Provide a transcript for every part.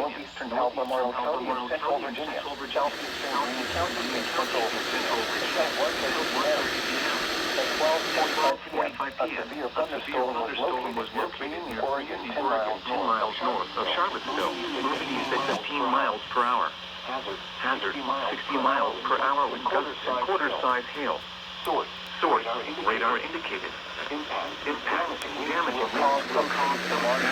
northeastern Albemarle County in central Virginia, southeastern Greene County in central Virginia. At 12:45 p.m., a severe thunderstorm was located near Oregon, 10 miles north of Charlottesville, moving east at 15 miles per hour. Hazard, 60 miles per hour with gusts and quarter-size hail. Source, radar indicated. Impact, damage will cause some large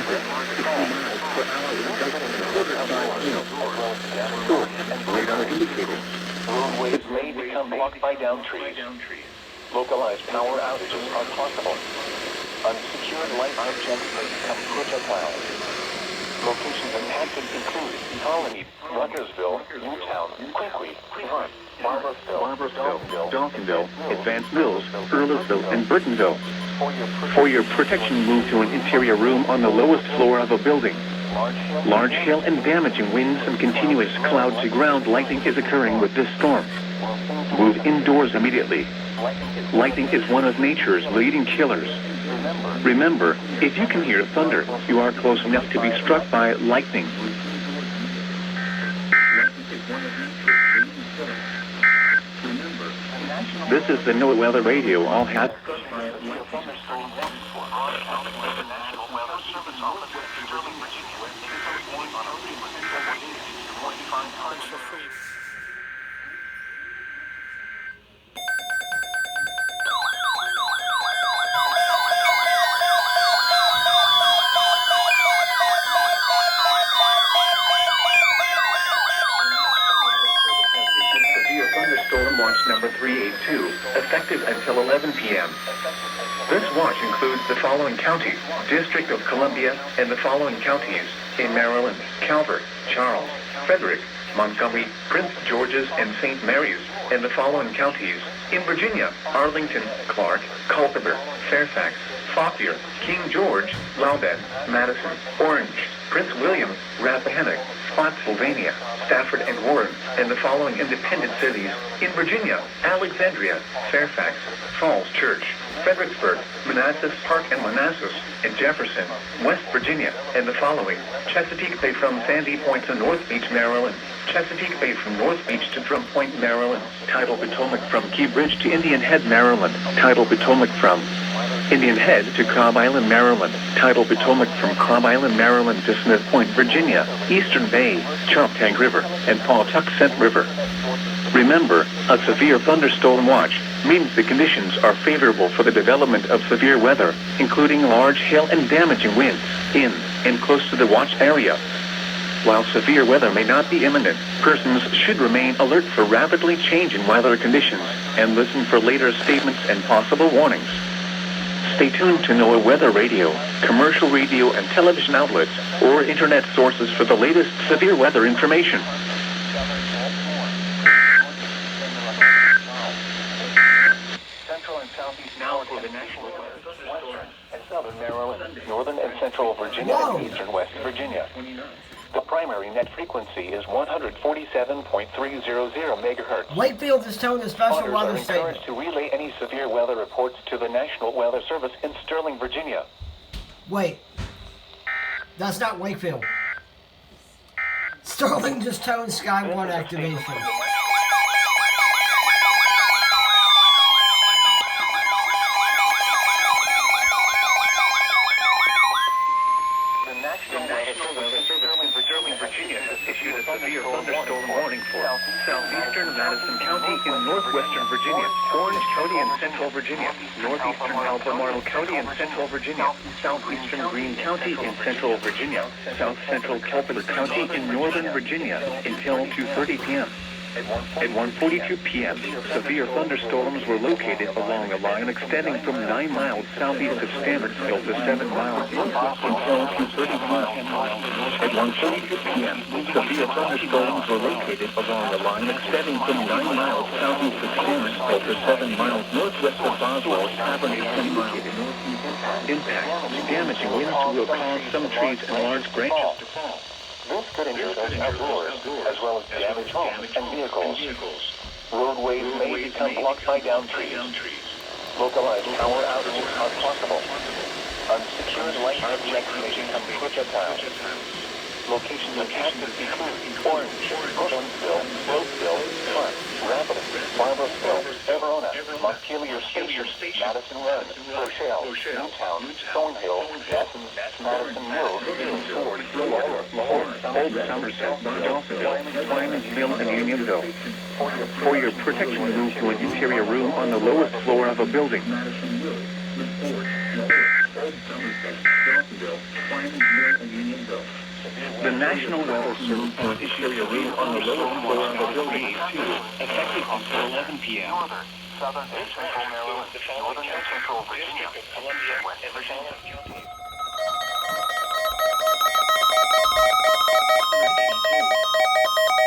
radar indicated. Roadways may become blocked by downed trees. Localized power outages are possible. Unsecured light objects may become projectiles. Locations impacted include Colony, Rutgersville, Newtown, Quigley, Clark, Barbersville, Dawsonville, Advanced Mills, Earlsville, and Burtonville. For your protection, move to an interior room on the lowest floor of a building. Large hail and damaging winds and continuous cloud-to-ground lightning is occurring with this storm. Move indoors immediately. Lightning is one of nature's leading killers. Remember, if you can hear thunder, you are close enough to be struck by lightning. This is the NOAA Weather Radio. All has. Number 382, effective until 11 p.m. This watch includes the following counties: District of Columbia, and the following counties in Maryland: Calvert, Charles, Frederick, Montgomery, Prince George's, and St. Mary's, and the following counties in Virginia: Arlington, Clark, Culpeper, Fairfax, Fauquier, King George, Loudoun, Madison, Orange, Prince William, Rappahannock, Spotsylvania, Stafford, and Warren, and the following independent cities in Virginia: Alexandria, Fairfax, Falls Church, Fredericksburg, Manassas Park and Manassas, and Jefferson, West Virginia, and the following: Chesapeake Bay from Sandy Point to North Beach, Maryland; Chesapeake Bay from North Beach to Drum Point, Maryland; Tidal Potomac from Key Bridge to Indian Head, Maryland; Tidal Potomac from Indian Head to Cobb Island, Maryland; Tidal Potomac from Cobb Island, Maryland to Smith Point, Virginia; Eastern Bay, Choptank River, and Pawtuxet River. Remember, a severe thunderstorm watch means the conditions are favorable for the development of severe weather, including large hail and damaging winds, in and close to the watch area. While severe weather may not be imminent, persons should remain alert for rapidly changing weather conditions and listen for later statements and possible warnings. Stay tuned to NOAA Weather Radio, commercial radio and television outlets, or internet sources for the latest severe weather information. Central and southeast now for the national western and southern Maryland, northern and central Virginia, and eastern West Virginia. The primary net frequency is 147.300 megahertz. Wakefield is telling a special weather statement. Encouraged to relay any severe weather reports to the National Weather Service in Sterling, Virginia. Wait, that's not Wakefield. Sterling just toned skywarn activation. Thunderstorm warning for southeastern Madison County in northwestern Virginia, Orange County in central Virginia, northeastern Albemarle County in central Virginia, southeastern Greene County in central Virginia, south central Culpeper County in northern Virginia until 2:30 p.m. At 1:42 p.m., severe thunderstorms were located along a line extending from 9 miles southeast of Stanfordville to 7 miles northwest until 2:30 p.m. At 1:42 p.m., severe thunderstorms were located along a line extending from 9 miles southeast of Stanfordville to 7 miles northwest of Boswell, Tabernacle, indicated impact. Damaging winds will cause some trees and large branches to fall. This could injure those outdoors, as well as damage homes and vehicles. Roadways may become blocked by downed trees. Localized power outages are possible. Unsecured light objects may become projectiles. Locations impacted include Orange, Brooklynville, Roseville, Clark, Rapidan, Barbersville, Verona, Montpelier Station, Madison Run, Rochelle, Newtown, Thornhill, Athens, Madison Mills, Ford, Old Somerset, Dawsonville, Wymansville, and Unionville. For your protection, move to an interior room on the lowest floor of a building. The National Weather Service will issue a room on the lowest floor of a building, effective until 11 p.m. Southern and Central Maryland, Northern and Central Virginia, Columbia, and Virginia.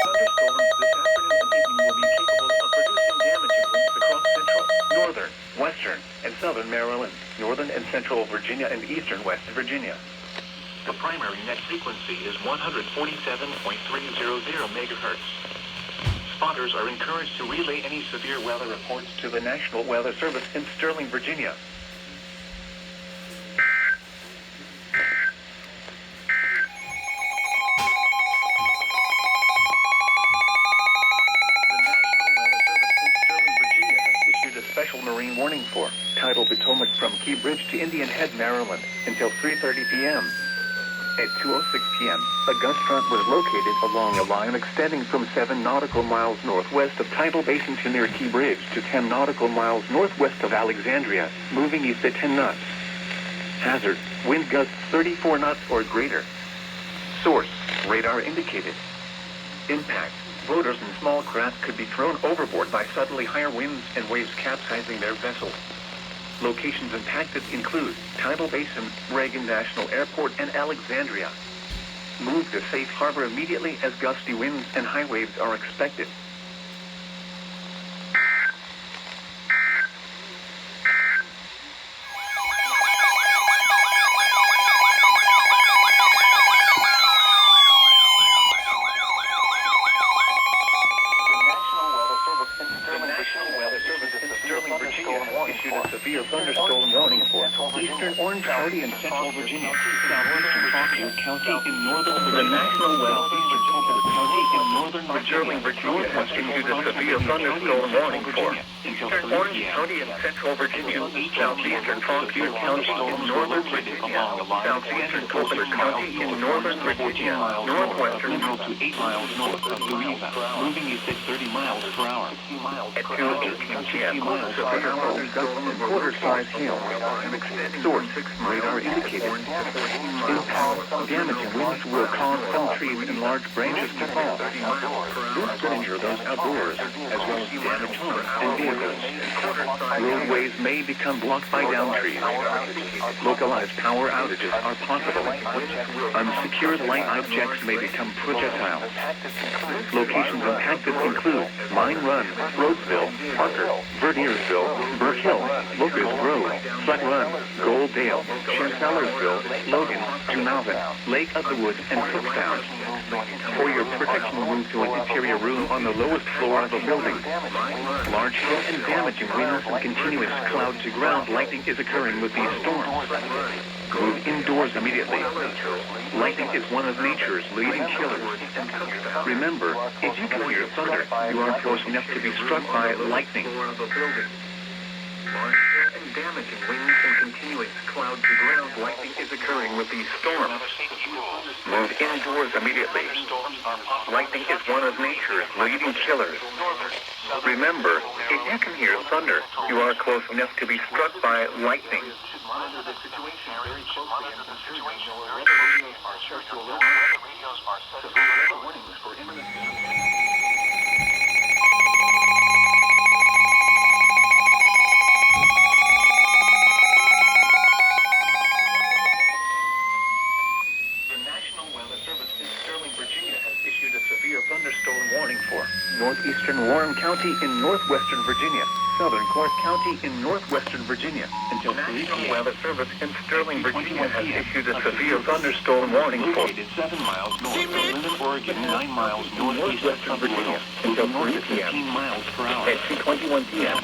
Thunderstorms this afternoon and evening will be capable of producing damaging winds across central, northern, western, and southern Maryland, northern and central Virginia, and eastern West Virginia. The primary net frequency is 147.300 megahertz. Spotters are encouraged to relay any severe weather reports to the National Weather Service in Sterling, Virginia. The National Weather Service in Sterling, Virginia has issued a special marine warning for tidal Potomac from Key Bridge to Indian Head, Maryland, until 3:30 p.m. At 2:06 p.m., a gust front was located along a line extending from 7 nautical miles northwest of Tidal Basin to near Key Bridge to 10 nautical miles northwest of Alexandria, moving east at 10 knots. Hazard, wind gusts 34 knots or greater. Source, radar indicated. Impact, boaters and small craft could be thrown overboard by suddenly higher winds and waves capsizing their vessels. Locations impacted include Tidal Basin, Reagan National Airport, and Alexandria. Move to safe harbor immediately as gusty winds and high waves are expected. Severe thunderstorm warning for eastern Orange County and central Virginia, southeastern Fauquier County in northern Virginia, the National Southeastern Culpeper County in northern Virginia, has issued a severe thunderstorm warning for eastern Orange County and central Virginia, southeastern Fauquier County in northern Virginia, southeastern Culpeper County in northern Virginia, northwestern to 8 miles north of Louisa, moving east at 30 miles per hour. At 2:18 p.m., severe thunderstorm and quarter-size hail. Source, radar indicated. Impact, damaging winds will cause some trees and large branches to fall. This could injure those outdoors, as well as damage homes and vehicles. Roadways may become blocked by downed trees. Localized power outages are possible. Unsecured light objects may become projectiles. Locations impacted include Mine Run, Roseville, Parker, Verdiersville, Burke Hill, Locust Grove, Flat Run, Goldale, Chancellorsville, Logan, Malvin, Lake of the Woods, and Cookstown. For your protection, move to an interior room on the lowest floor of a building. Large hail and damaging winds and continuous cloud-to-ground lightning is occurring with these storms. Move indoors immediately. Lightning is one of nature's leading killers. Remember, if you can hear thunder, you are close enough to be struck by lightning. Large hail and damaging winds and continuous cloud-to-ground lightning is occurring with these storms. Move indoors immediately. Lightning is one of nature's leading killers. Remember, if you can hear thunder, you are close enough to be struck by lightning. Monitor the situation very closely and the situation where weather radios are set to alert severe warnings for imminent. Thunderstorm warning for northeastern Warren County in northwestern Virginia, southern Clark County in northwestern Virginia, until the National Weather Service in Sterling, Virginia has issued a severe thunderstorm warning for 7 miles north of Linden, Oregon, 9 miles northeast of Virginia, until 3 p.m. 15 miles per hour. At 2:21 p.m.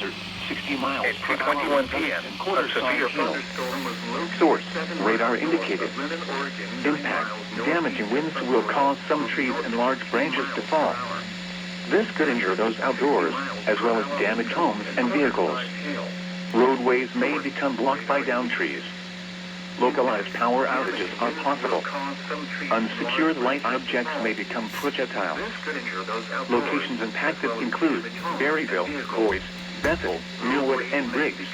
60 miles At per hour. 2:21 p.m., a severe thunderstorm was located. Source, radar indicated. Impact, damaging winds will cause some trees and large branches to fall. This could injure those outdoors, as well as damage homes and vehicles. Roadways may become blocked by downed trees. Localized power outages are possible. Unsecured light objects may become projectiles. Locations impacted include Berryville, Boise, Bethel, Millwood, and Briggs.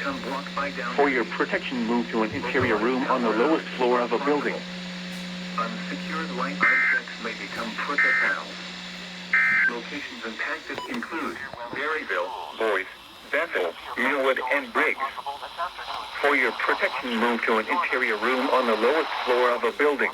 For your protection, move to an interior room on the lowest floor of a building. Unsecured light objects may become projectiles. Locations impacted include Berryville, Boise, Bethel, Millwood, and Briggs. For your protection, move to an interior room on the lowest floor of a building.